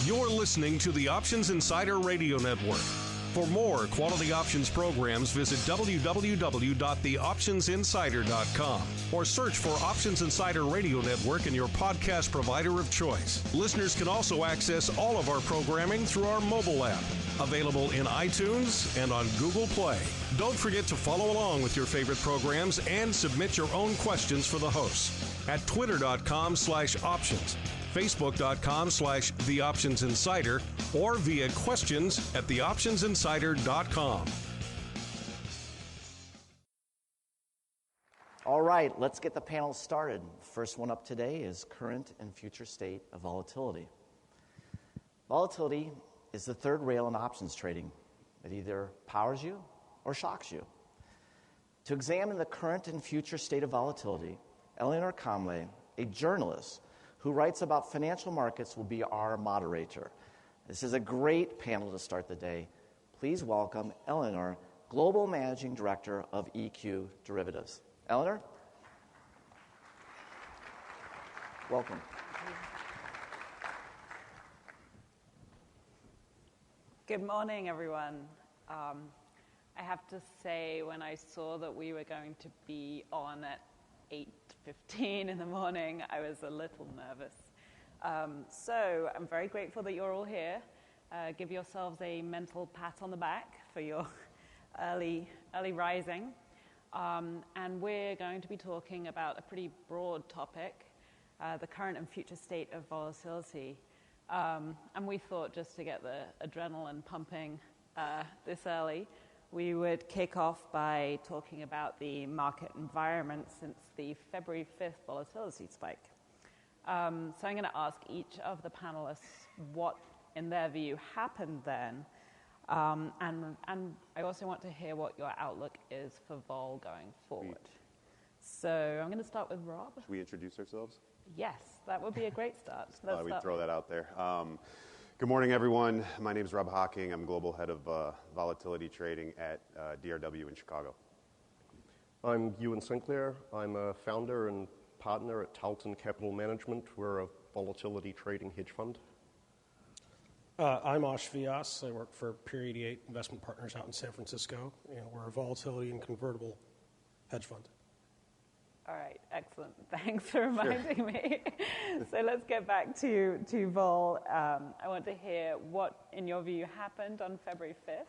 You're listening to the Options Insider Radio Network. For more quality options programs, visit www.theoptionsinsider.com or search for Options Insider Radio Network in your podcast provider of choice. Listeners can also access all of our programming through our mobile app, available in iTunes and on Google Play. Don't forget to follow along with your favorite programs and submit your own questions for the hosts at twitter.com/options, facebook.com/theoptionsinsider, or via questions at theoptionsinsider.com. All right, let's get the panel started. The first one up today is current and future state of volatility. Volatility is the third rail in options trading. It either powers you or shocks you. To examine the current and future state of volatility, Elinor Comlay, a journalist who writes about financial markets, will be our moderator. This is a great panel to start the day. Please welcome Elinor, Global Managing Director of EQ Derivatives. Elinor? Welcome. Good morning, everyone. I have to say, when I saw that we were going to be on at 8:15 in the morning, I was a little nervous. So I'm very grateful that you're all here. Give yourselves a mental pat on the back for your early rising. And we're going to be talking about a pretty broad topic, the current and future state of volatility. And we thought, just to get the adrenaline pumping this early, we would kick off by talking about the market environment since the February 5th volatility spike. So I'm going to ask each of the panelists what, in their view, happened then. And I also want to hear what your outlook is for vol going forward. So I'm going to start with Rob. Should we introduce ourselves? Yes, that would be a great start. We throw that out there. Good morning, everyone. My name is Rob Hocking. I'm Global Head of Volatility Trading at DRW in Chicago. I'm Euan Sinclair. I'm a founder and partner at Talton Capital Management. We're a volatility trading hedge fund. I'm Aash Vyas. I work for Pier 88 Investment Partners out in San Francisco, and we're a volatility and convertible hedge fund. All right, excellent. Thanks for reminding me. So let's get back to vol. I want to hear what, in your view, happened on February 5th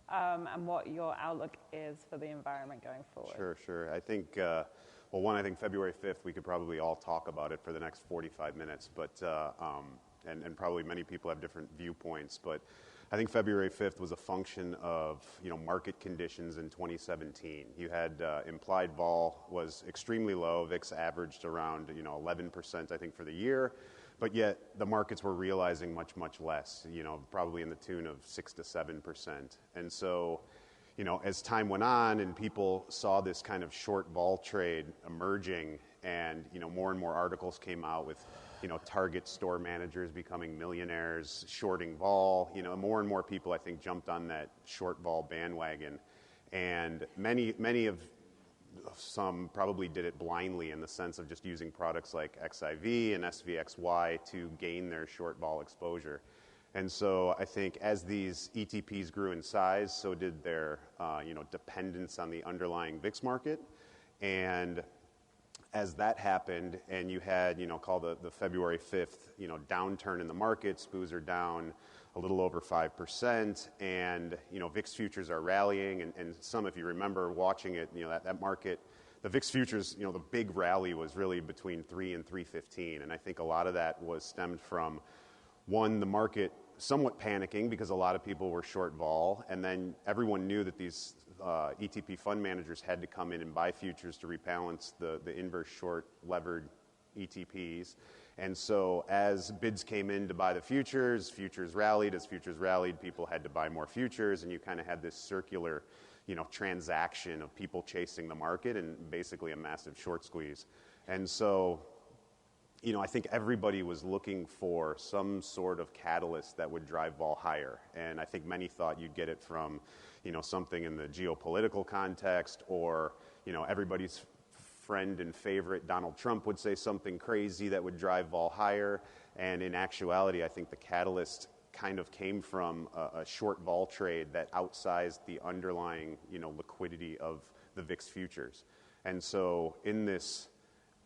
and what your outlook is for the environment going forward. Sure. I think, I think February 5th, we could probably all talk about it for the next 45 minutes, but and probably many people have different viewpoints, but I think February 5th was a function of, market conditions in 2017. You had implied vol was extremely low. VIX averaged around, 11%, I think, for the year, but yet the markets were realizing much, much less, probably in the tune of 6 to 7%. And so, as time went on and people saw this kind of short vol trade emerging and, more and more articles came out with, Target store managers becoming millionaires, shorting vol, more and more people, I think, jumped on that short vol bandwagon. And some probably did it blindly in the sense of just using products like XIV and SVXY to gain their short vol exposure. And so I think as these ETPs grew in size, so did their dependence on the underlying VIX market. And as that happened, and you had, call the February 5th, downturn in the market, SPOs are down a little over 5%, and, VIX futures are rallying, and some, if you remember watching it, that market, the VIX futures, the big rally was really between 3 and 315, and I think a lot of that was stemmed from, one, the market somewhat panicking because a lot of people were short vol, and then everyone knew that these ETP fund managers had to come in and buy futures to rebalance the inverse short levered ETPs. And so as bids came in to buy the futures rallied. As futures rallied, people had to buy more futures, and you kind of had this circular, transaction of people chasing the market and basically a massive short squeeze. And so, I think everybody was looking for some sort of catalyst that would drive vol higher. And I think many thought you'd get it from, something in the geopolitical context, or, everybody's friend and favorite Donald Trump would say something crazy that would drive vol higher. And in actuality, I think the catalyst kind of came from a short vol trade that outsized the underlying, liquidity of the VIX futures. And so in this,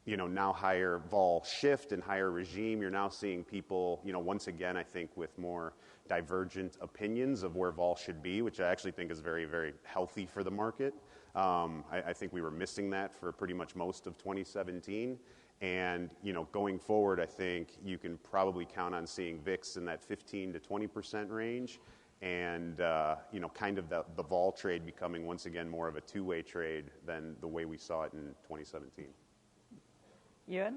now higher vol shift and higher regime, you're now seeing people, once again, I think with more divergent opinions of where vol should be, which I actually think is very, very healthy for the market. I think we were missing that for pretty much most of 2017. And, going forward, I think you can probably count on seeing VIX in that 15 to 20% range. And, kind of the vol trade becoming once again more of a two-way trade than the way we saw it in 2017. Euan?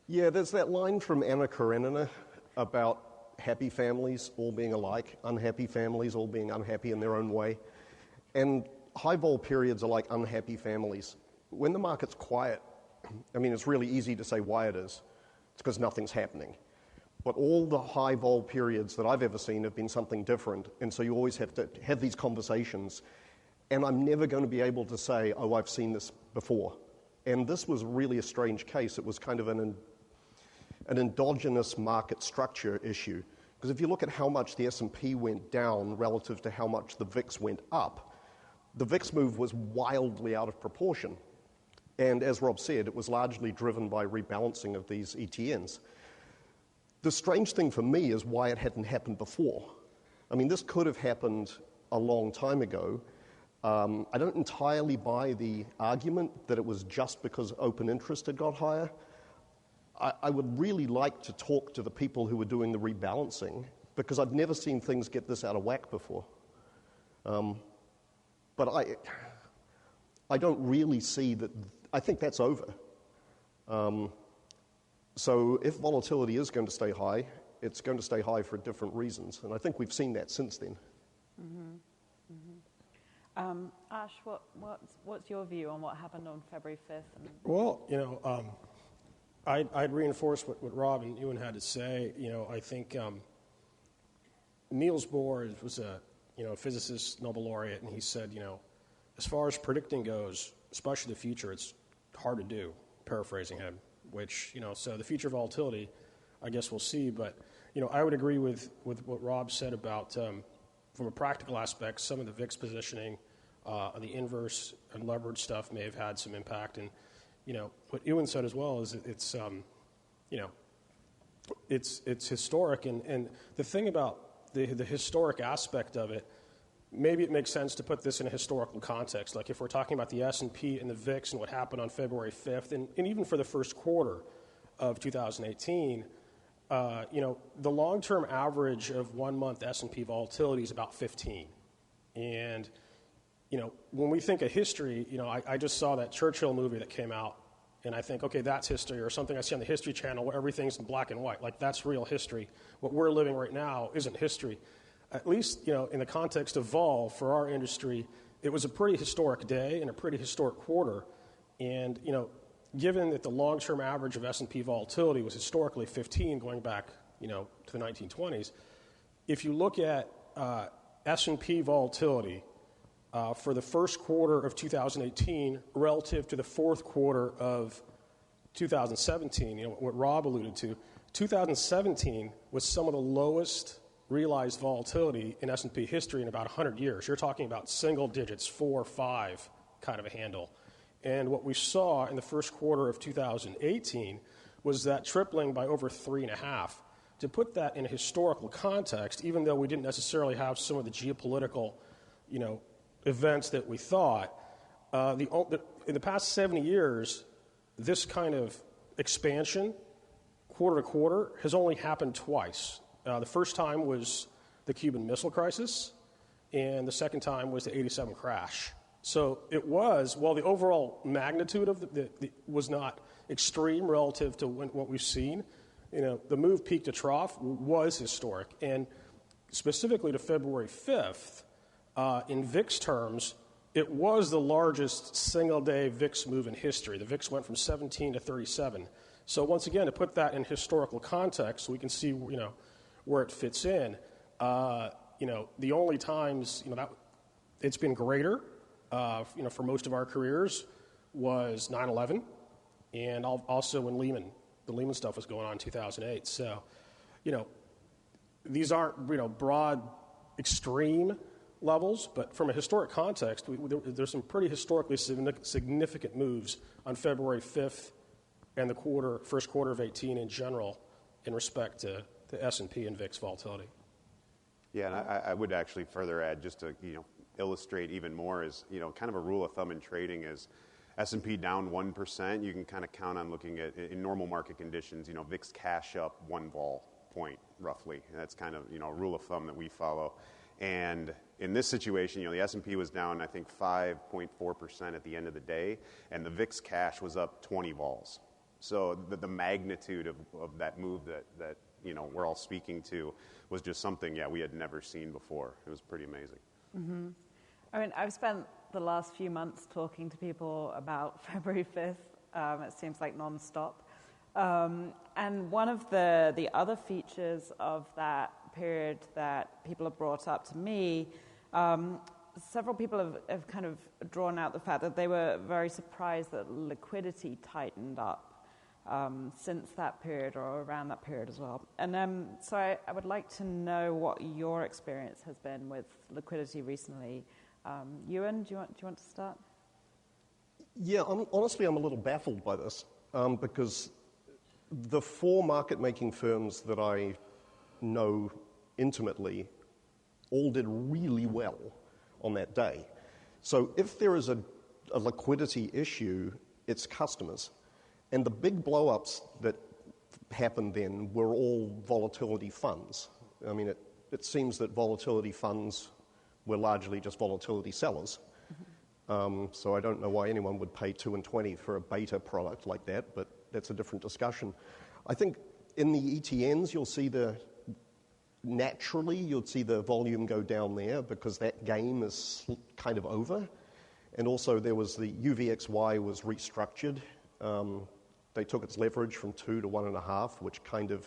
Yeah, there's that line from Anna Karenina about happy families all being alike, unhappy families all being unhappy in their own way. And high vol periods are like unhappy families. When the market's quiet, it's really easy to say why it is. It's because nothing's happening. But all the high vol periods that I've ever seen have been something different. And so you always have to have these conversations. And I'm never going to be able to say, oh, I've seen this before. And this was really a strange case. It was kind of an endogenous market structure issue. Because if you look at how much the S&P went down relative to how much the VIX went up, the VIX move was wildly out of proportion. And as Rob said, it was largely driven by rebalancing of these ETNs. The strange thing for me is why it hadn't happened before. This could have happened a long time ago. I don't entirely buy the argument that it was just because open interest had got higher. I would really like to talk to the people who were doing the rebalancing, because I've never seen things get this out of whack before. But I don't really see that. I think that's over. So if volatility is going to stay high, it's going to stay high for different reasons. And I think we've seen that since then. Aash, what's your view on what happened on February 5th? Well, I'd reinforce what Rob and Euan had to say. I think Niels Bohr was a physicist, Nobel laureate, and he said, as far as predicting goes, especially the future, it's hard to do, paraphrasing him, which, so the future volatility, I guess we'll see. But, I would agree with what Rob said about, from a practical aspect, some of the VIX positioning, the inverse and leverage stuff may have had some impact. And, what Euan said as well is it's historic. And the thing about the historic aspect of it, maybe it makes sense to put this in a historical context. Like if we're talking about the S&P and the VIX and what happened on February 5th, and even for the first quarter of 2018, the long-term average of 1 month S&P volatility is about 15. And, when we think of history, I just saw that Churchill movie that came out, and I think, okay, that's history, or something I see on the History Channel where everything's in black and white. Like, that's real history. What we're living right now isn't history. At least, in the context of vol, for our industry, it was a pretty historic day and a pretty historic quarter. And, given that the long-term average of S&P volatility was historically 15 going back, to the 1920s, if you look at S&P volatility for the first quarter of 2018 relative to the fourth quarter of 2017, what Rob alluded to, 2017 was some of the lowest realized volatility in S&P history in about 100 years. You're talking about single digits, 4 or 5 kind of a handle. And what we saw in the first quarter of 2018 was that tripling by over 3.5. To put that in a historical context, even though we didn't necessarily have some of the geopolitical, events that we thought, in the past 70 years, this kind of expansion, quarter to quarter, has only happened twice. The first time was the Cuban Missile Crisis, and the second time was the 87 crash. So it was, while the overall magnitude of was not extreme relative to what we've seen, the move peak to trough was historic. And specifically to February 5th, in VIX terms, it was the largest single-day VIX move in history. The VIX went from 17 to 37. So once again, to put that in historical context, so we can see, where it fits in. The only times, that it's been greater, for most of our careers was 9/11, and also when the Lehman stuff was going on in 2008. So, these aren't, broad, extreme levels, but from a historic context, there's some pretty historically significant moves on February 5th and the first quarter of 18 in general in respect to the S&P and VIX volatility. Yeah, and I would actually further add, just to illustrate even more, is kind of a rule of thumb in trading is S&P down 1%. You can kind of count on looking at, in normal market conditions, VIX cash up 1 vol point roughly. And that's kind of a rule of thumb that we follow. And in this situation, the S&P was down, I think, 5.4% at the end of the day, and the VIX cash was up 20 vols. So the magnitude of that move that we're all speaking to was just something, we had never seen before. It was pretty amazing. Mm-hmm. I mean, I've spent the last few months talking to people about February 5th. It seems like nonstop. And one of the other features of that period that people have brought up to me, several people have kind of drawn out the fact that they were very surprised that liquidity tightened up since that period or around that period as well. And so I would like to know what your experience has been with liquidity recently. Euan, do you want to start? Yeah, honestly, I'm a little baffled by this because the 4 market-making firms that I know intimately all did really well on that day. So if there is a liquidity issue, it's customers. And the big blow-ups that happened then were all volatility funds. I mean, it seems that volatility funds were largely just volatility sellers. So I don't know why anyone would pay 2 and 20 for a beta product like that, but that's a different discussion. I think in the ETNs, you'll see you'll see the volume go down there because that game is kind of over. And also there was the UVXY was restructured. They took its leverage from 2 to 1.5, which kind of,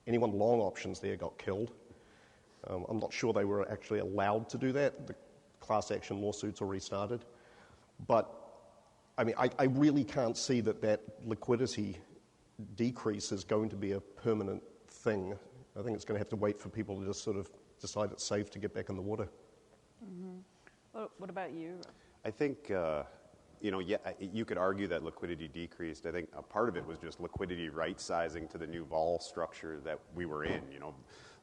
anyone long options there got killed. I'm not sure they were actually allowed to do that. The class action lawsuits are restarted. But, I mean, I really can't see that liquidity decrease is going to be a permanent thing. I think it's going to have to wait for people to just sort of decide it's safe to get back in the water. Mm-hmm. Well, what about you? I think, you could argue that liquidity decreased. I think a part of it was just liquidity right-sizing to the new vol structure that we were in.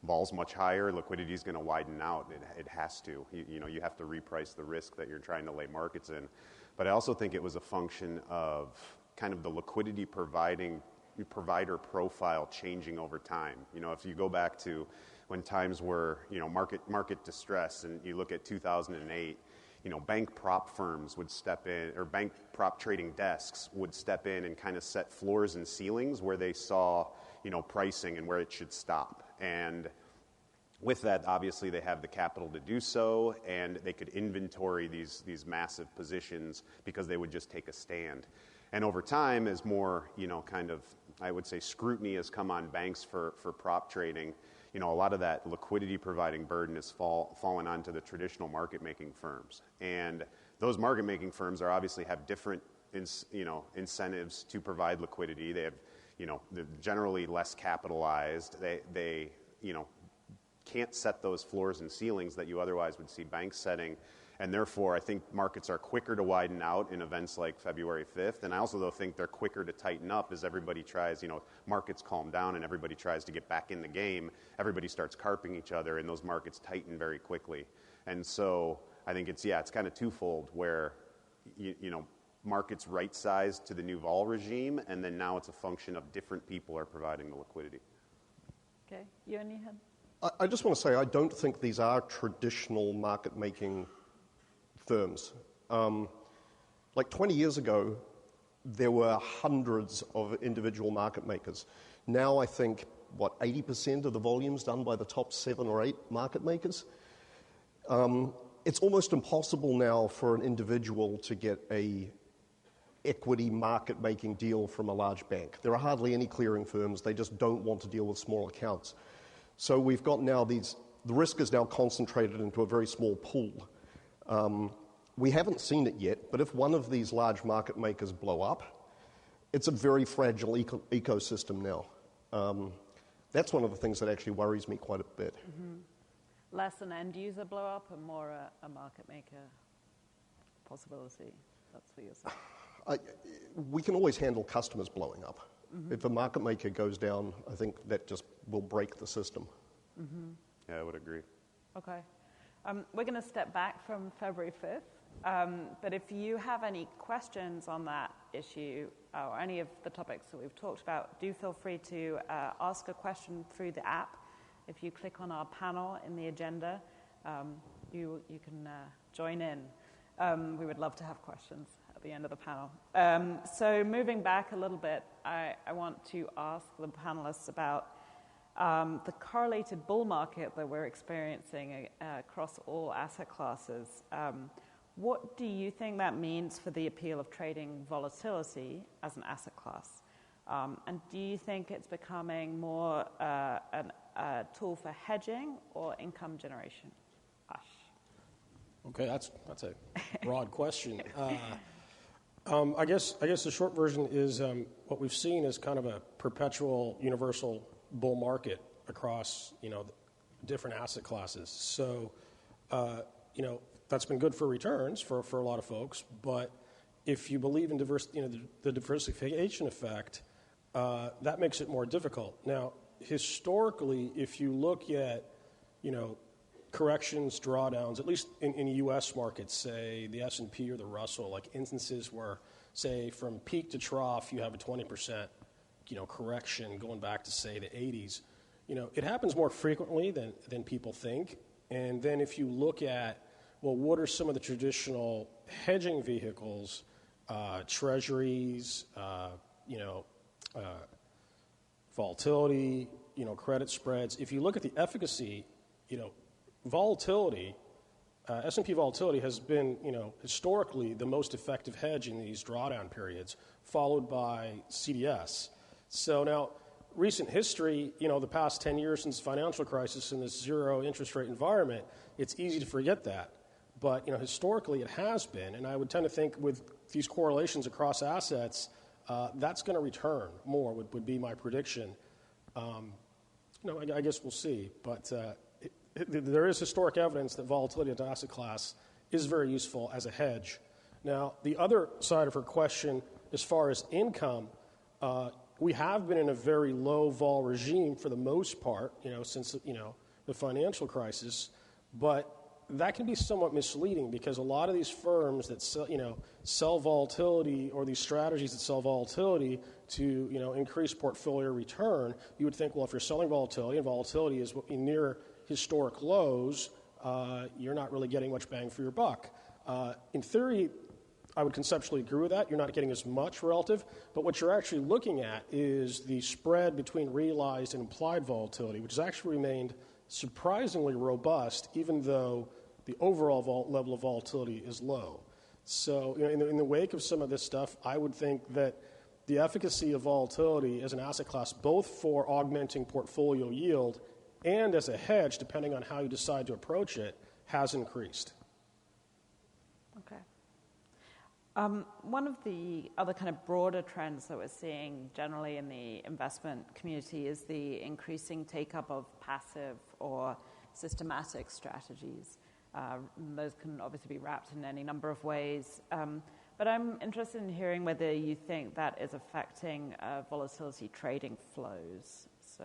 Vol's much higher, liquidity is going to widen out. It has to. You have to reprice the risk that you're trying to lay markets in. But I also think it was a function of kind of the liquidity provider profile changing over time. If you go back to when times were, market distress, and you look at 2008, bank prop firms would step in, or bank prop trading desks would step in and kind of set floors and ceilings where they saw, pricing and where it should stop. And with that, obviously, they have the capital to do so, and they could inventory these massive positions because they would just take a stand. And over time, as more, kind of, I would say, scrutiny has come on banks for prop trading, a lot of that liquidity providing burden has fallen onto the traditional market-making firms. And those market-making firms obviously have different, incentives to provide liquidity. They have, they're generally less capitalized. They can't set those floors and ceilings that you otherwise would see banks setting. And therefore, I think markets are quicker to widen out in events like February 5th. And I also, though, think they're quicker to tighten up as everybody tries, markets calm down and everybody tries to get back in the game. Everybody starts carping each other, and those markets tighten very quickly. And so I think it's kind of twofold where, markets right-sized to the new vol regime, and then now it's a function of different people are providing the liquidity. Okay. Euan, you had? I just want to say I don't think these are traditional market-making firms. Like 20 years ago, there were hundreds of individual market makers. Now I think, 80% of the volume's done by the top 7 or 8 market makers? It's almost impossible now for an individual to get a equity market-making deal from a large bank. There are hardly any clearing firms. They just don't want to deal with small accounts. So we've got now the risk is now concentrated into a very small pool. We haven't seen it yet, but if one of these large market makers blow up, it's a very fragile ecosystem now. That's one of the things that actually worries me quite a bit. Mm-hmm. Less an end user blow up and more a market maker possibility. That's what you're saying. We can always handle customers blowing up. Mm-hmm. If a market maker goes down, I think that just will break the system. Mm-hmm. Yeah, I would agree. Okay. We're going to step back from February 5th. But if you have any questions on that issue or any of the topics that we've talked about, do feel free to ask a question through the app. If you click on our panel in the agenda, you can join in. We would love to have questions at the end of the panel. So moving back a little bit, I want to ask the panelists about the correlated bull market that we're experiencing across all asset classes. What do you think that means for the appeal of trading volatility as an asset class? And do you think it's becoming more a tool for hedging or income generation? Aash. Okay, that's a broad question. I guess the short version is what we've seen is kind of a perpetual universal bull market across different asset classes. So that's been good for returns for a lot of folks. But if you believe in the diversification effect, that makes it more difficult. Now, historically, if you look at corrections, drawdowns, at least in U.S. markets, say the S&P or the Russell, like instances where, say, from peak to trough, you have a 20% correction going back to, say, the 80s. It happens more frequently than people think. And then if you look at, well, what are some of the traditional hedging vehicles, treasuries, volatility, credit spreads. If you look at the efficacy, volatility, S&P volatility has been, historically the most effective hedge in these drawdown periods, followed by CDS. So now, recent history, the past 10 years since the financial crisis in this zero interest rate environment, it's easy to forget that. But, historically it has been, and I would tend to think with these correlations across assets, that's going to return more, would be my prediction. I guess we'll see. But there is historic evidence that volatility in the asset class is very useful as a hedge. Now, the other side of her question, as far as income, we have been in a very low vol regime for the most part, since the financial crisis. But that can be somewhat misleading because a lot of these firms that sell volatility, or these strategies that sell volatility to increase portfolio return, you would think, well, if you're selling volatility and volatility is near historic lows, you're not really getting much bang for your buck. In theory, I would conceptually agree with that. You're not getting as much relative, but what you're actually looking at is the spread between realized and implied volatility, which has actually remained surprisingly robust, even though the overall level of volatility is low. So in the wake of some of this stuff, I would think that the efficacy of volatility as an asset class, both for augmenting portfolio yield and as a hedge, depending on how you decide to approach it, has increased. Okay. One of the other kind of broader trends that we're seeing generally in the investment community is the increasing take-up of passive or systematic strategies. Those can obviously be wrapped in any number of ways. But I'm interested in hearing whether you think that is affecting volatility trading flows. So,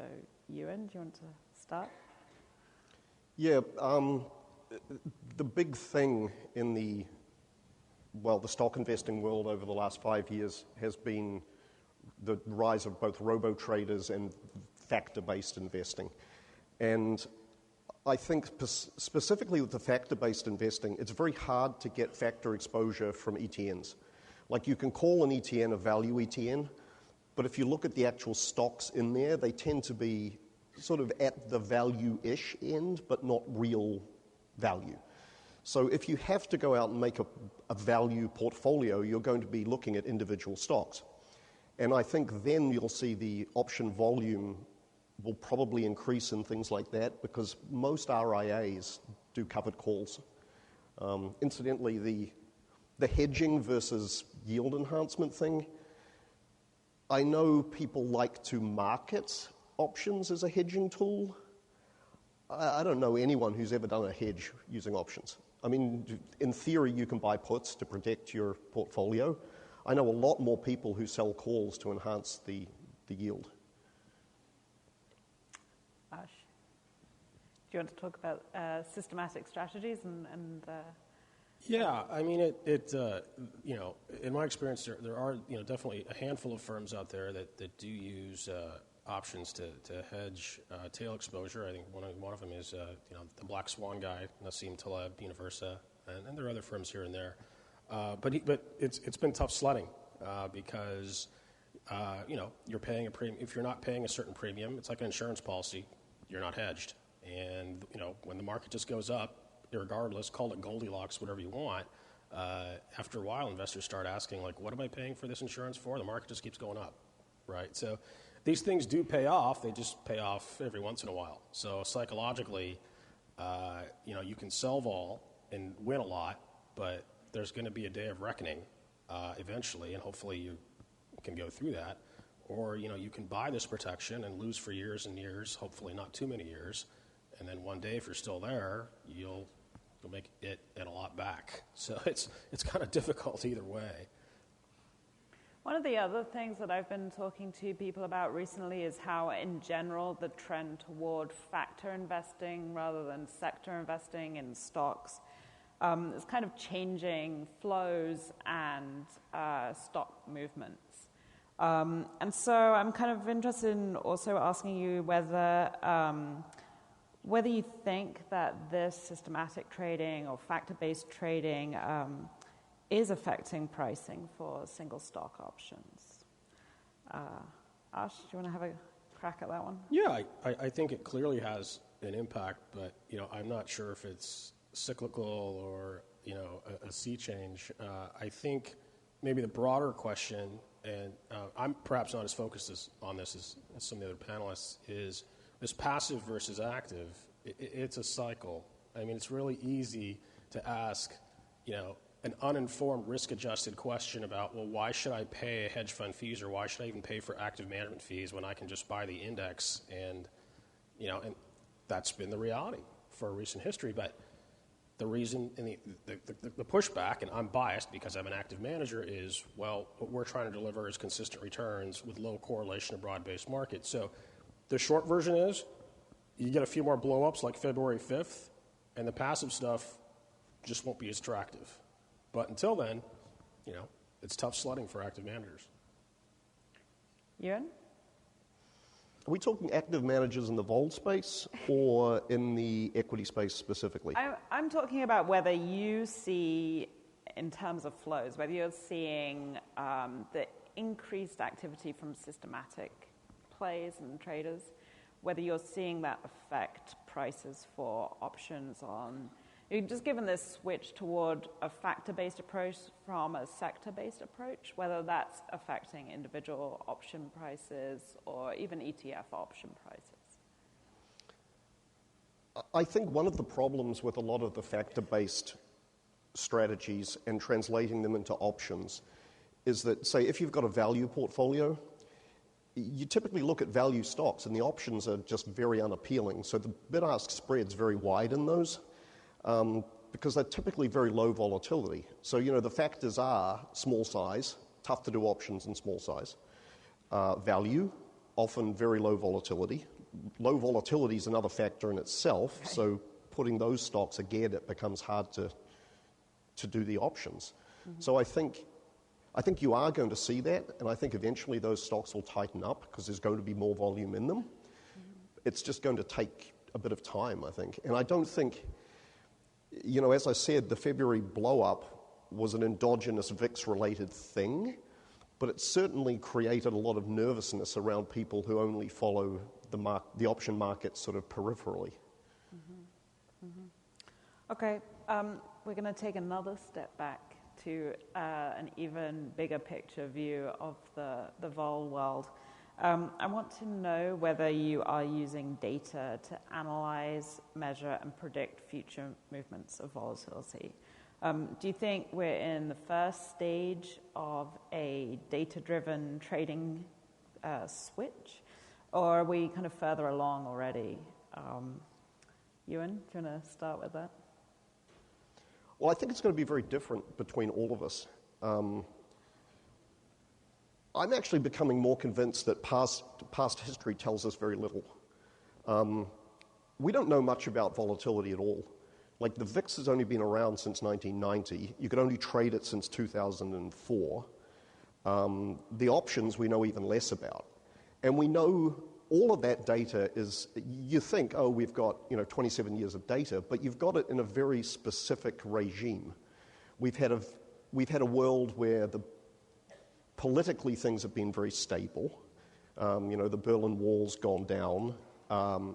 Euan, do you want to start? Yeah, the big thing in the stock investing world over the last 5 years has been the rise of both robo-traders and factor-based investing. And I think specifically with the factor-based investing, it's very hard to get factor exposure from ETNs. Like, you can call an ETN a value ETN, but if you look at the actual stocks in there, they tend to be sort of at the value-ish end, but not real value. So if you have to go out and make a value portfolio, you're going to be looking at individual stocks. And I think then you'll see the option volume will probably increase in things like that, because most RIAs do covered calls. Incidentally, the hedging versus yield enhancement thing, I know people like to market options as a hedging tool. I don't know anyone who's ever done a hedge using options. I mean, in theory, you can buy puts to protect your portfolio. I know a lot more people who sell calls to enhance the yield. Aash, do you want to talk about systematic strategies and Yeah, I mean, in my experience, there are, definitely a handful of firms out there that do use options to hedge tail exposure. I think one of them is, the Black Swan guy, Nassim Taleb, Universa, and there are other firms here and there. But it's been tough sledding because, you're paying a premium. If you're not paying a certain premium, it's like an insurance policy. You're not hedged. And, when the market just goes up, irregardless, call it Goldilocks, whatever you want, after a while, investors start asking, like, what am I paying for this insurance for? The market just keeps going up, right? So these things do pay off. They just pay off every once in a while. So psychologically, you can sell vol and win a lot, but there's going to be a day of reckoning eventually, and hopefully you can go through that. Or, you can buy this protection and lose for years and years, hopefully not too many years, and then one day, if you're still there, you'll make it and a lot back. So it's kind of difficult either way. One of the other things that I've been talking to people about recently is how, in general, the trend toward factor investing rather than sector investing in stocks is kind of changing flows and stock movements. And so I'm kind of interested in also asking you whether you think that this systematic trading or factor-based trading is affecting pricing for single stock options. Aash, do you want to have a crack at that one? Yeah, I think it clearly has an impact, but I'm not sure if it's cyclical or a sea change. I think maybe the broader question, and I'm perhaps not as focused on this as some of the other panelists, is this passive versus active. It's a cycle. I mean, it's really easy to ask, an uninformed, risk-adjusted question about, well, why should I pay a hedge fund fees, or why should I even pay for active management fees when I can just buy the index? And that's been the reality for recent history. But the reason, and the pushback, and I'm biased because I'm an active manager, is, well, what we're trying to deliver is consistent returns with low correlation to broad-based markets. So the short version is, you get a few more blow-ups like February 5th, and the passive stuff just won't be as attractive. But until then, it's tough sledding for active managers. Euan? Are we talking active managers in the vol space or in the equity space specifically? I'm talking about whether you see, in terms of flows, whether you're seeing the increased activity from systematic plays and traders, whether you're seeing that affect prices for options on, just given this switch toward a factor-based approach from a sector-based approach, whether that's affecting individual option prices or even ETF option prices. I think one of the problems with a lot of the factor-based strategies and translating them into options is that, say, if you've got a value portfolio, you typically look at value stocks, and the options are just very unappealing. So the bid-ask spread's very wide in those because they're typically very low volatility. So, the factors are small size, tough to do options in small size. Value, often very low volatility. Low volatility is another factor in itself, so putting those stocks again, it becomes hard to do the options. Mm-hmm. So I think you are going to see that, and I think eventually those stocks will tighten up because there's going to be more volume in them. Mm-hmm. It's just going to take a bit of time, I think. And I don't think, as I said, the February blow-up was an endogenous VIX-related thing, but it certainly created a lot of nervousness around people who only follow the option market sort of peripherally. Mm-hmm. Mm-hmm. Okay, we're going to take another step back to an even bigger picture view of the vol world. I want to know whether you are using data to analyze, measure, and predict future movements of volatility. Do you think we're in the first stage of a data-driven trading switch, or are we kind of further along already? Euan, do you want to start with that? Well, I think it's going to be very different between all of us. I'm actually becoming more convinced that past history tells us very little. We don't know much about volatility at all. Like, the VIX has only been around since 1990. You could only trade it since 2004. The options we know even less about. And we know all of that data is, you think, oh, we've got 27 years of data, but you've got it in a very specific regime. We've had a world where politically things have been very stable. The Berlin Wall's gone down.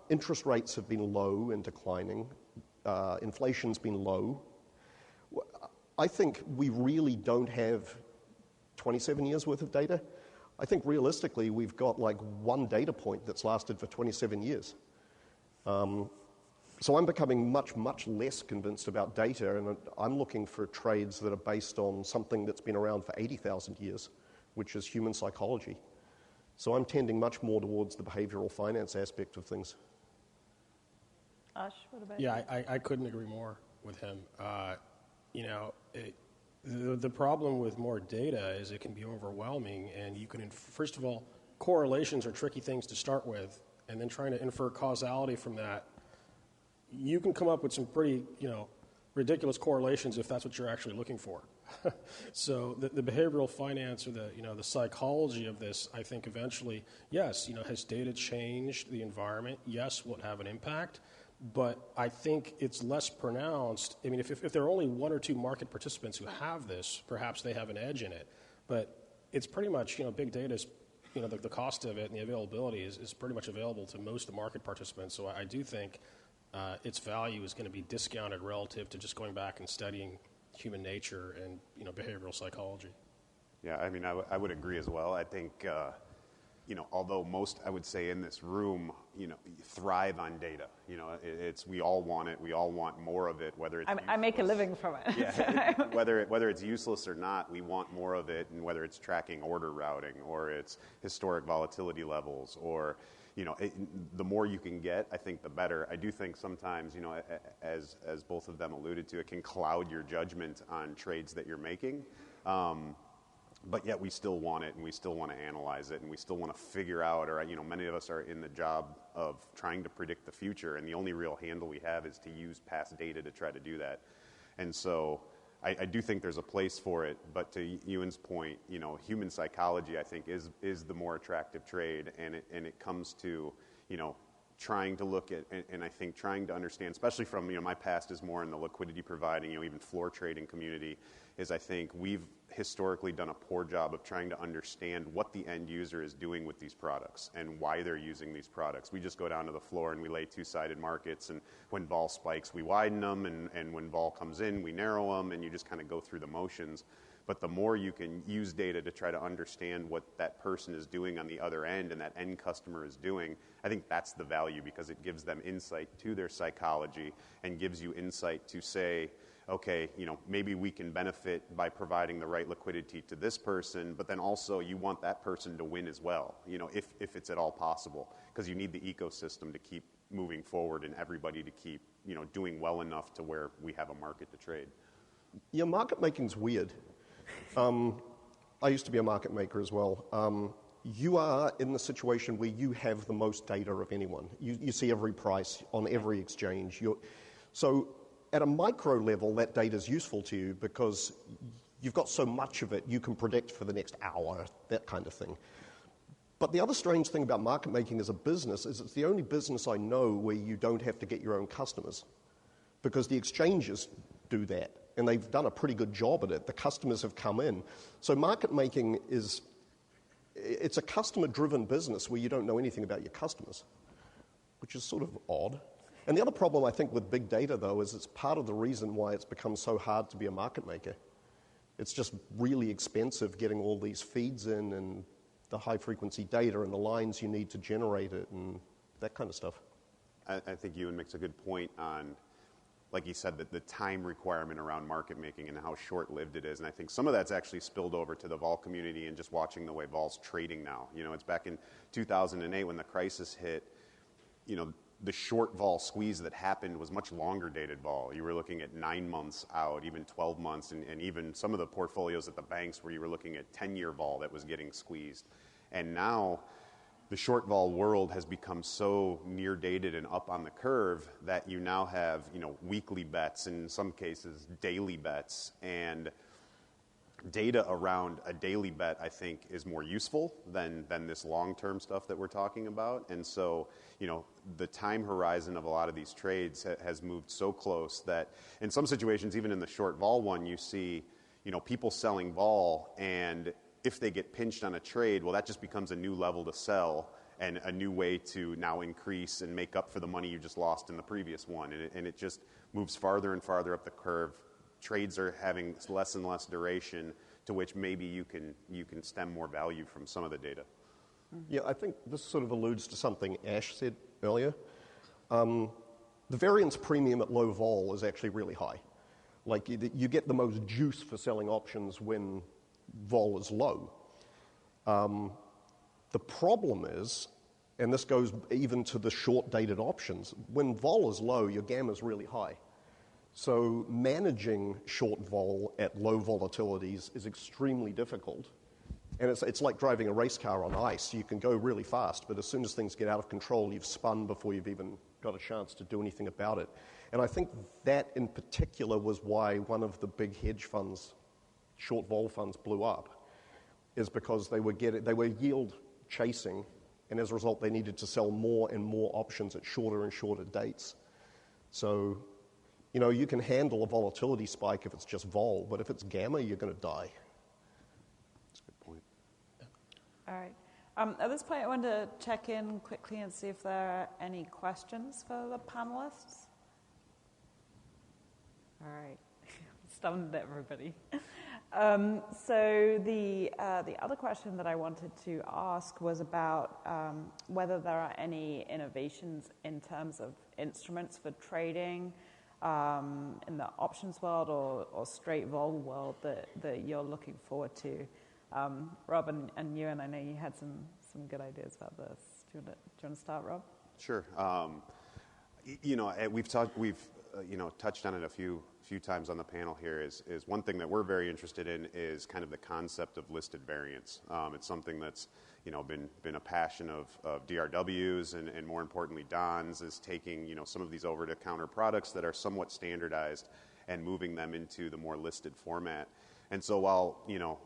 Interest rates have been low and declining. Inflation's been low. I think we really don't have 27 years worth of data. I think realistically we've got like one data point that's lasted for 27 years. So I'm becoming much, much less convinced about data, and I'm looking for trades that are based on something that's been around for 80,000 years, which is human psychology. So I'm tending much more towards the behavioral finance aspect of things. Aash, what about you? Yeah, I couldn't agree more with him. The problem with more data is it can be overwhelming, and you can, first of all, correlations are tricky things to start with, and then trying to infer causality from that, you can come up with some pretty, ridiculous correlations if that's what you're actually looking for. So the behavioral finance or the psychology of this, I think eventually, yes, has data changed the environment? Yes, will it have an impact? But I think it's less pronounced. I mean, if there are only one or two market participants who have this, perhaps they have an edge in it. But it's pretty much, big data is, the cost of it and the availability is pretty much available to most of the market participants. So I do think its value is going to be discounted relative to just going back and studying human nature and behavioral psychology. Yeah, I mean, I would agree as well. I think although most, I would say, in this room, thrive on data. We all want it. We all want more of it. Whether it's I make a living from it. Yeah, whether it's useless or not, we want more of it. And whether it's tracking order routing or it's historic volatility levels or the more you can get, I think the better. I do think sometimes, as both of them alluded to, it can cloud your judgment on trades that you're making. But yet we still want it, and we still want to analyze it, and we still want to figure out, or many of us are in the job of trying to predict the future, and the only real handle we have is to use past data to try to do that. And so I do think there's a place for it, but to Euan's point, human psychology, I think, is the more attractive trade, and it comes to, trying to look at, and I think trying to understand, especially from, my past is more in the liquidity providing, even floor trading community, is I think we've historically done a poor job of trying to understand what the end user is doing with these products and why they're using these products. We just go down to the floor and we lay two-sided markets, and when vol spikes, we widen them, and when vol comes in, we narrow them, and you just kind of go through the motions. But the more you can use data to try to understand what that person is doing on the other end and that end customer is doing, I think that's the value, because it gives them insight to their psychology and gives you insight to say, okay, maybe we can benefit by providing the right liquidity to this person, but then also you want that person to win as well, if it's at all possible, because you need the ecosystem to keep moving forward and everybody to keep, doing well enough to where we have a market to trade. Yeah, market making's weird. I used to be a market maker as well. You are in the situation where you have the most data of anyone. You see every price on every exchange. So at a micro level, that data is useful to you because you've got so much of it, you can predict for the next hour, that kind of thing. But the other strange thing about market making as a business is it's the only business I know where you don't have to get your own customers, because the exchanges do that, and they've done a pretty good job at it. The customers have come in. So market making it's a customer-driven business where you don't know anything about your customers, which is sort of odd. And the other problem, I think, with big data, though, is it's part of the reason why it's become so hard to be a market maker. It's just really expensive getting all these feeds in and the high-frequency data and the lines you need to generate it and that kind of stuff. I think Euan makes a good point on like you said, the time requirement around market making and how short-lived it is. And I think some of that's actually spilled over to the vol community and just watching the way vol's trading now. You know, it's back in 2008 when the crisis hit, you know, the short vol squeeze that happened was much longer dated vol. You were looking at 9 months out, even 12 months, and even some of the portfolios at the banks where you were looking at 10-year vol that was getting squeezed. And now the short vol world has become so near dated and up on the curve that you now have, you know, weekly bets, in some cases daily bets, and data around a daily bet, I think, is more useful than this long-term stuff that we're talking about. And so, you know, the time horizon of a lot of these trades has moved so close that in some situations, even in the short vol one, you see, you know, people selling vol, and if they get pinched on a trade, well, that just becomes a new level to sell and a new way to now increase and make up for the money you just lost in the previous one. And it just moves farther and farther up the curve. Trades are having less and less duration, to which maybe you can stem more value from some of the data. Yeah, I think this sort of alludes to something Aash said earlier. The variance premium at low vol is actually really high. Like you get the most juice for selling options when vol is low. The problem is, and this goes even to the short-dated options, when vol is low, your gamma is really high. So managing short vol at low volatilities is extremely difficult. And it's like driving a race car on ice. You can go really fast, but as soon as things get out of control, you've spun before you've even got a chance to do anything about it. And I think that in particular was why one of the big hedge funds, short vol funds, blew up, is because they were yield chasing, and as a result, they needed to sell more and more options at shorter and shorter dates. So, you know, you can handle a volatility spike if it's just vol, but if it's gamma, you're going to die. That's a good point. All right. At this point, I want to check in quickly and see if there are any questions for the panelists. All right. Stunned everybody. So the other question that I wanted to ask was about whether there are any innovations in terms of instruments for trading in the options world or straight vol world that you're looking forward to. Rob and Euan, I know you had some good ideas about this. Do you want to start, Rob? Sure. You know, we've touched on it a few times on the panel here. Is one thing that we're very interested in is kind of the concept of listed variance. It's something that's, you know, been a passion of DRWs and more importantly Don's, is taking, you know, some of these over-the-counter products that are somewhat standardized and moving them into the more listed format. And so while, you know,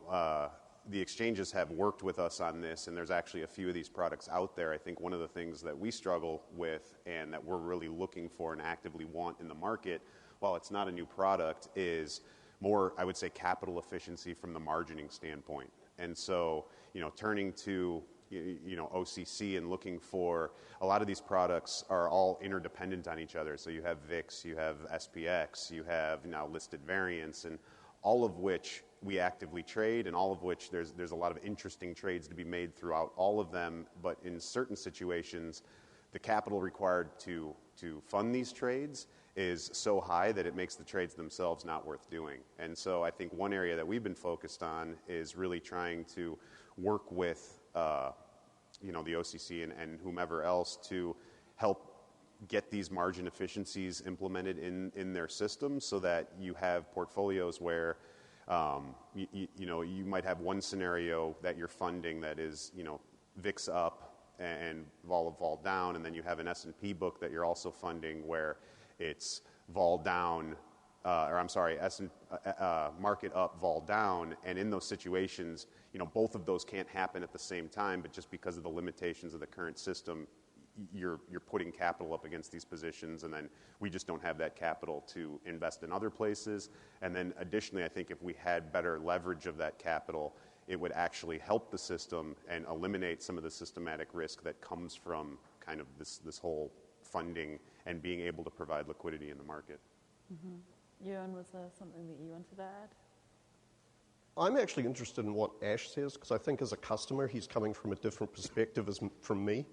the exchanges have worked with us on this, and there's actually a few of these products out there, I think one of the things that we struggle with and that we're really looking for and actively want in the market, while it's not a new product, is more, I would say, capital efficiency from the margining standpoint. And so, you know, turning to, you know, OCC and looking for, a lot of these products are all interdependent on each other. So you have VIX, you have SPX, you have now listed variance, and all of which we actively trade, and all of which there's a lot of interesting trades to be made throughout all of them. But in certain situations, the capital required to fund these trades is so high that it makes the trades themselves not worth doing. And so I think one area that we've been focused on is really trying to work with you know, the OCC and whomever else to help get these margin efficiencies implemented in their system, so that you have portfolios where you know, you might have one scenario that you're funding that is, you know, VIX up and vol down, and then you have an S&P book that you're also funding where it's vol down, market up, vol down, and in those situations, you know, both of those can't happen at the same time, but just because of the limitations of the current system, you're putting capital up against these positions, and then we just don't have that capital to invest in other places. And then additionally, I think if we had better leverage of that capital, it would actually help the system and eliminate some of the systematic risk that comes from kind of this whole funding and being able to provide liquidity in the market. Mm-hmm. Euan, was there something that you wanted to add? I'm actually interested in what Aash says, because I think as a customer, he's coming from a different perspective from me.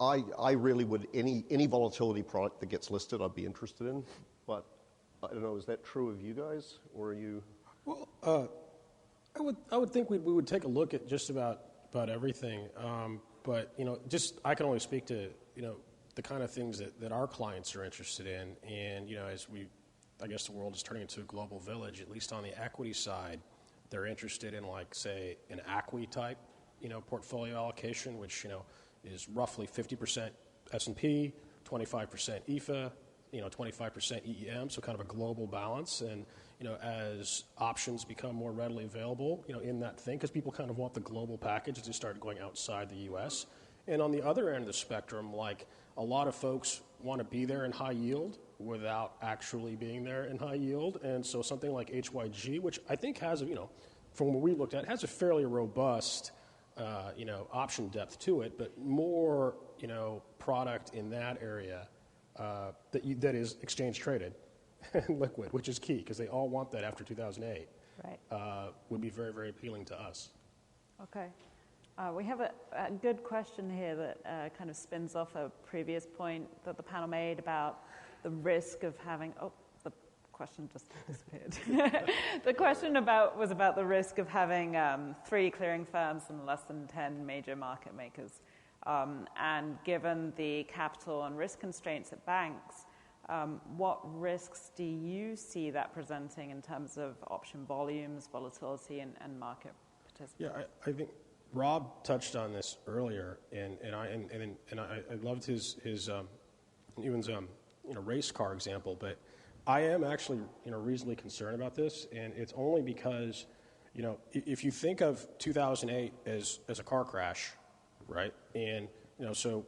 I really would, any volatility product that gets listed, I'd be interested in. But I don't know, is that true of you guys, or are you? Well, I would think we would take a look at just about everything. But I can only speak to the kind of things that our clients are interested in, and as I guess the world is turning into a global village. At least on the equity side, they're interested in, like, say, an ACWI type portfolio allocation, which is roughly 50% S&P, 25% EFA, 25% EEM, so kind of a global balance. And as options become more readily available, in that thing, because people kind of want the global package as they start going outside the U.S. And on the other end of the spectrum, like, a lot of folks want to be there in high yield without actually being there in high yield. And so something like HYG, which I think has, from what we looked at, has a fairly robust, option depth to it, but more, product in that area that is exchange traded and liquid, which is key because they all want that after 2008. Right. Would be very, very appealing to us. Okay. We have a good question here that kind of spins off a previous point that the panel made about the risk of having. Oh, the question just disappeared. The question was about the risk of having 3 clearing firms and less than 10 major market makers. And given the capital and risk constraints at banks, what risks do you see that presenting in terms of option volumes, volatility, and market participation? Yeah, I think Rob touched on this earlier, and I loved his Euan's race car example, but I am actually reasonably concerned about this, and it's only because if you think of 2008 as a car crash, right? And so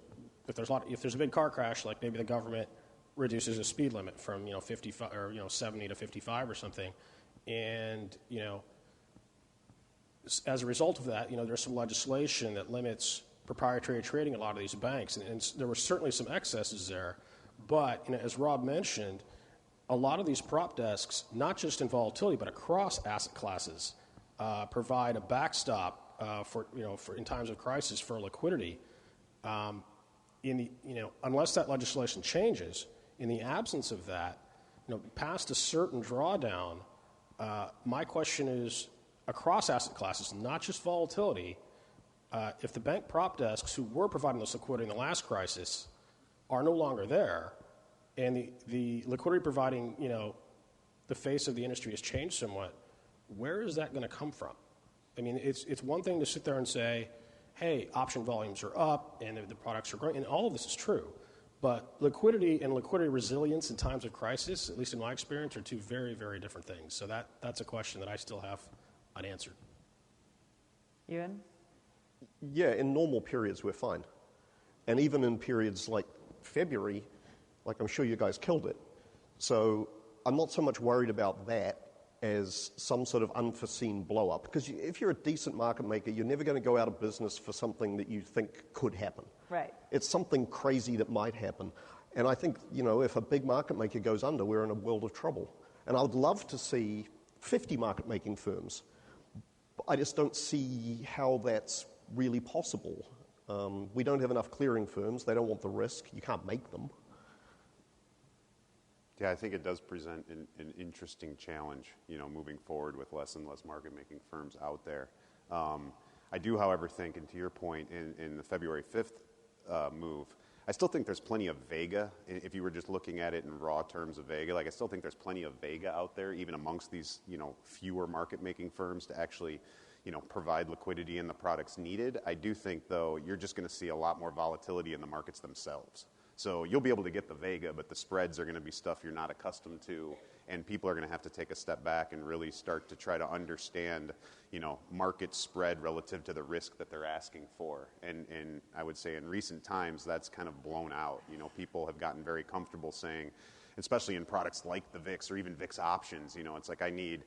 if there's a big car crash, like maybe the government reduces a speed limit from 55 or 70 to 55 or something, and as a result of that, there's some legislation that limits proprietary trading at a lot of these banks, and there were certainly some excesses there. But as Rob mentioned, a lot of these prop desks, not just in volatility but across asset classes, provide a backstop for in times of crisis for liquidity. Unless that legislation changes, in the absence of that, past a certain drawdown, my question is, across asset classes, not just volatility, if the bank prop desks who were providing this liquidity in the last crisis are no longer there, and the liquidity providing, the face of the industry has changed somewhat, where is that going to come from? I mean, it's one thing to sit there and say, hey, option volumes are up and the products are growing, and all of this is true. But liquidity and liquidity resilience in times of crisis, at least in my experience, are 2 very, very different things. So that's a question that I still have unanswered. Euan? Yeah, in normal periods we're fine. And even in periods like February, like I'm sure you guys killed it. So I'm not so much worried about that as some sort of unforeseen blow-up. Because if you're a decent market maker, you're never going to go out of business for something that you think could happen. Right. It's something crazy that might happen. And I think, if a big market maker goes under, we're in a world of trouble. And I would love to see 50 market-making firms. I just don't see how that's really possible. We don't have enough clearing firms. They don't want the risk. You can't make them. Yeah, I think it does present an interesting challenge, moving forward with less and less market-making firms out there. I do, however, think, and to your point, in the February 5th move, I still think there's plenty of Vega. If you were just looking at it in raw terms of Vega, I still think there's plenty of Vega out there, even amongst these, fewer market-making firms to actually, provide liquidity in the products needed. I do think, though, you're just going to see a lot more volatility in the markets themselves. So you'll be able to get the Vega, but the spreads are going to be stuff you're not accustomed to, and people are going to have to take a step back and really start to try to understand, market spread relative to the risk that they're asking for. And I would say in recent times, that's kind of blown out. People have gotten very comfortable saying, especially in products like the VIX or even VIX options, it's like I need,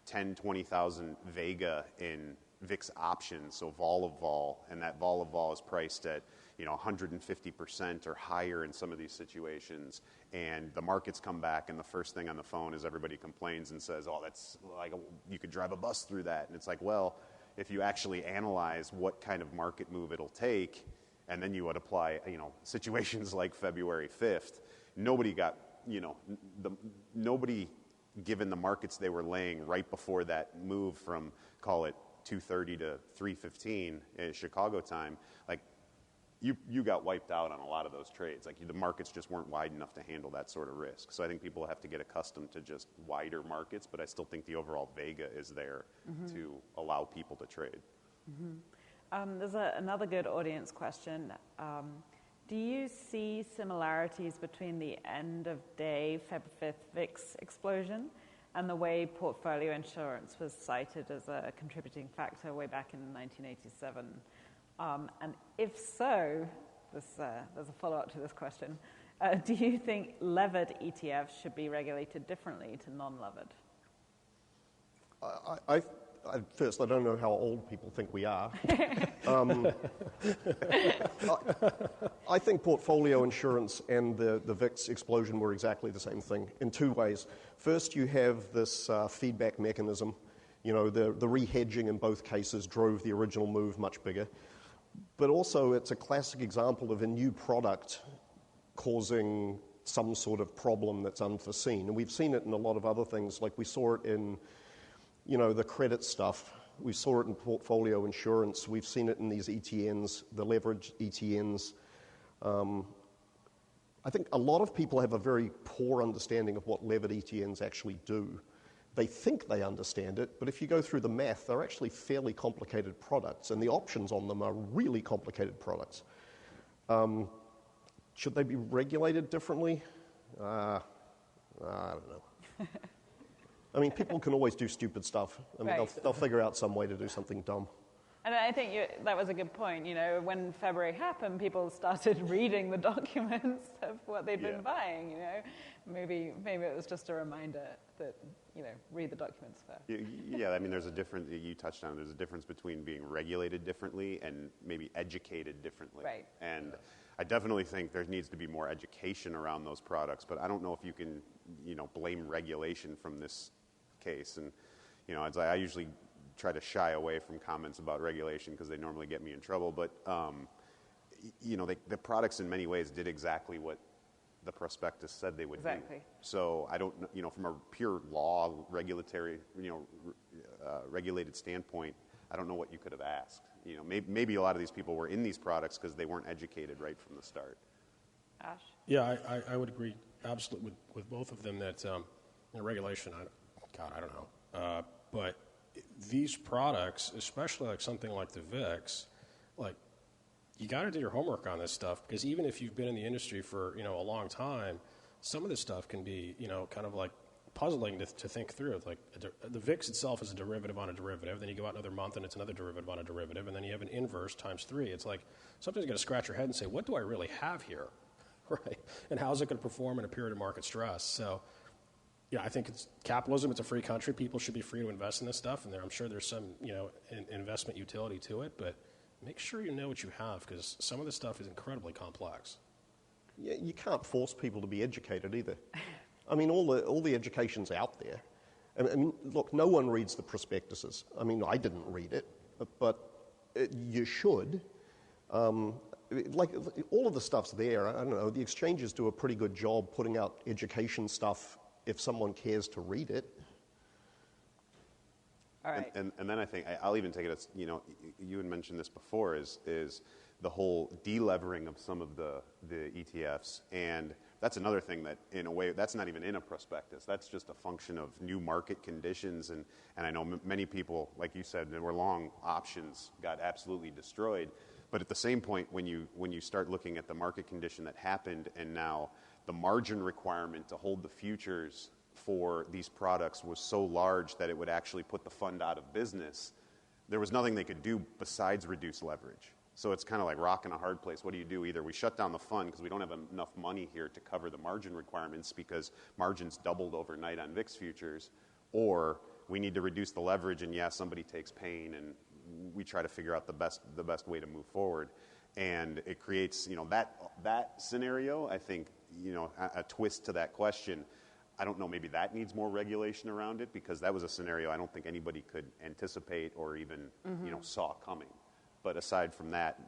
10, 20,000 Vega in VIX options, so vol of vol, and that vol of vol is priced at 150% or higher in some of these situations, and the markets come back, and the first thing on the phone is everybody complains and says, oh, that's like you could drive a bus through that. And it's like, well, if you actually analyze what kind of market move it'll take, And then you would apply, situations like February 5th. Nobody got, nobody, given the markets they were laying right before that move from, call it 2:30 to 3:15 in Chicago time, like you got wiped out on a lot of those trades. Like the markets just weren't wide enough to handle that sort of risk. So I think people have to get accustomed to just wider markets, but I still think the overall vega is there to allow people to trade. There's another good audience question. Do you see similarities between the end of day Feb 5th VIX explosion and the way portfolio insurance was cited as a contributing factor way back in 1987? And if so, there's a follow-up to this question. Do you think levered ETFs should be regulated differently to non-levered? First, I don't know how old people think we are. I think portfolio insurance and the VIX explosion were exactly the same thing in two ways. First, you have this feedback mechanism. The re-hedging in both cases drove the original move much bigger. But also, it's a classic example of a new product causing some sort of problem that's unforeseen. And we've seen it in a lot of other things, like we saw it in the credit stuff. We saw it in portfolio insurance. We've seen it in these ETNs, the leveraged ETNs. I think a lot of people have a very poor understanding of what levered ETNs actually do. They think they understand it, but if you go through the math, they're actually fairly complicated products, and the options on them are really complicated products. Should they be regulated differently? I don't know. I mean, people can always do stupid stuff. I mean, they'll figure out some way to do something dumb. And I think that was a good point. When February happened, people started reading the documents of what they'd been buying. Maybe it was just a reminder that read the documents first. Yeah, I mean, there's a difference. You touched on it. There's a difference between being regulated differently and maybe educated differently. Right. And I definitely think there needs to be more education around those products. But I don't know if you can, blame regulation from this case. And I usually try to shy away from comments about regulation because they normally get me in trouble. But the products in many ways did exactly what the prospectus said they would do. So I don't, from a pure law regulatory, regulated standpoint, I don't know what you could have asked. Maybe a lot of these people were in these products because they weren't educated right from the start. Aash? Yeah, I would agree absolutely with both of them that regulation, I don't know. But these products, especially like something like the VIX, like you got to do your homework on this stuff because even if you've been in the industry for a long time, some of this stuff can be kind of like puzzling to think through. Like the VIX itself is a derivative on a derivative. Then you go out another month and it's another derivative on a derivative, and then you have an inverse times 3. It's like sometimes you got to scratch your head and say, what do I really have here, right? And how's it going to perform in a period of market stress? So. Yeah, I think it's capitalism. It's a free country. People should be free to invest in this stuff, and I'm sure there's some, investment utility to it. But make sure you know what you have, because some of this stuff is incredibly complex. Yeah, you can't force people to be educated either. I mean, all the education's out there. I mean, look, no one reads the prospectuses. I mean, I didn't read it, but you should. Like all of the stuff's there. I don't know. The exchanges do a pretty good job putting out education stuff. If someone cares to read it. All right. And then I think, I'll even take it as, you had mentioned this before, is the whole delevering of some of the ETFs. And that's another thing that, in a way, that's not even in a prospectus. That's just a function of new market conditions. And I know many people, like you said, that were long options got absolutely destroyed. But at the same point, when you start looking at the market condition that happened and now the margin requirement to hold the futures for these products was so large that it would actually put the fund out of business, there was nothing they could do besides reduce leverage. So it's kind of like rock in a hard place. What do you do? Either we shut down the fund because we don't have enough money here to cover the margin requirements because margins doubled overnight on VIX futures, or we need to reduce the leverage and somebody takes pain and we try to figure out the best way to move forward. And it creates, that scenario, I think, a twist to that question. I don't know, maybe that needs more regulation around it because that was a scenario I don't think anybody could anticipate or even, saw coming. But aside from that,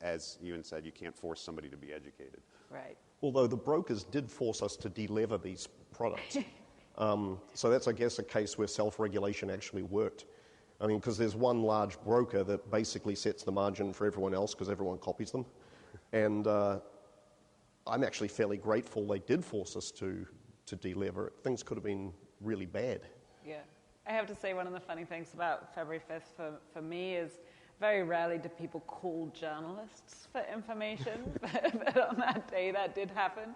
as Euan said, you can't force somebody to be educated. Right. Although the brokers did force us to delever these products. So that's, I guess, a case where self-regulation actually worked. I mean, because there's one large broker that basically sets the margin for everyone else because everyone copies them. And I'm actually fairly grateful they did force us to delever it. Things could have been really bad. Yeah. I have to say one of the funny things about February 5th for me is very rarely do people call journalists for information, but on that day that did happen.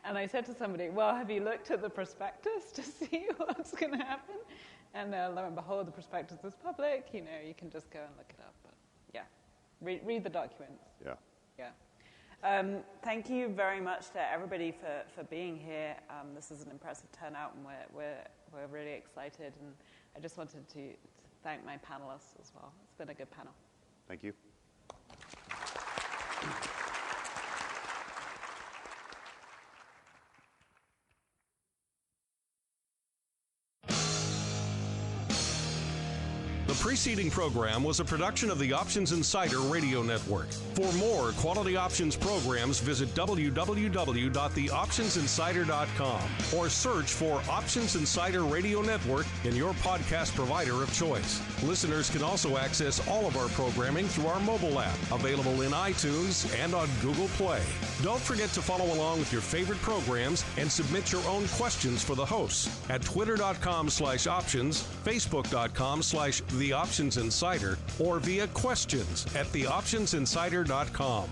And I said to somebody, well, have you looked at the prospectus to see what's going to happen? And lo and behold, the prospectus is public. You know, you can just go and look it up. But yeah, read the documents. Yeah. Yeah. Thank you very much to everybody for being here. This is an impressive turnout, and we're really excited. And I just wanted to thank my panelists as well. It's been a good panel. Thank you. The preceding program was a production of the Options Insider Radio Network. For more quality options programs, visit www.theoptionsinsider.com or search for Options Insider Radio Network in your podcast provider of choice. Listeners can also access all of our programming through our mobile app, available in iTunes and on Google Play. Don't forget to follow along with your favorite programs and submit your own questions for the hosts at twitter.com/options, facebook.com/theoptionsinsider, or via questions at theoptionsinsider.com.